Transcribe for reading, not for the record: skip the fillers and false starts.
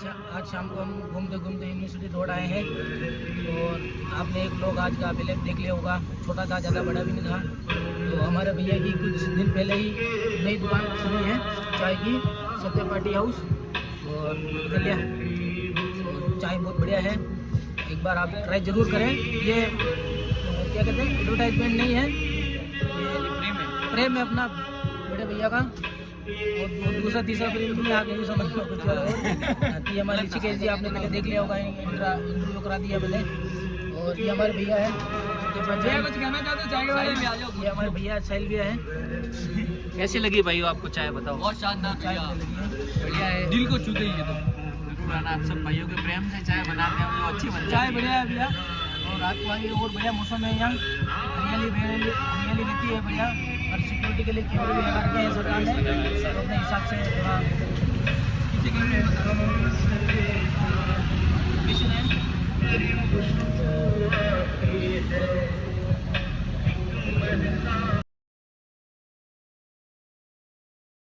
आज शाम को हम घूमते घूमते यूनिवर्सिटी रोड आए हैं और आपने एक लोग आज का पहले देख लिया होगा, छोटा था, ज़्यादा बड़ा भी नहीं था। तो हमारे भैया की कुछ दिन पहले ही नई दुकान खुली है चाय की, सत्य पार्टी हाउस, और लिया चाय बहुत बढ़िया है, एक बार आप ट्राई ज़रूर करें। ये क्या कहते हैं, एडवर्टाइजमेंट नहीं है, ये प्रेम है अपना बड़े भैया का। और दूसरा तीसरा प्रेम नहीं, आप यही समझ लो कुछ है। हमारे ऋषिकेश जी आपने पहले देख लिया होगा, इंटरव्यू करा दिया मैंने। और ये हमारे भैया है, कुछ कहना चाहते चाय के बारे में? आ जाओ। ये हमारे भैया साहिल भैया है। कैसी लगी भाई आपको चाय, बताओ? बहुत शानदार चाय लगी है, बढ़िया है, दिल को छू गई है। तो बिल्कुल, आप सब भाइयों के प्रेम से चाय बनाते हैं, वो अच्छी बनती चाय है। बढ़िया है भैया। और रात को आइए, और बढ़िया मौसम है यहाँ, हरियाली रहती है बढ़िया। और सिक्योरिटी के लिए कैमरे भी लगा रखे हैं सरकार ने, तो अपने हिसाब से थोड़ा किसी के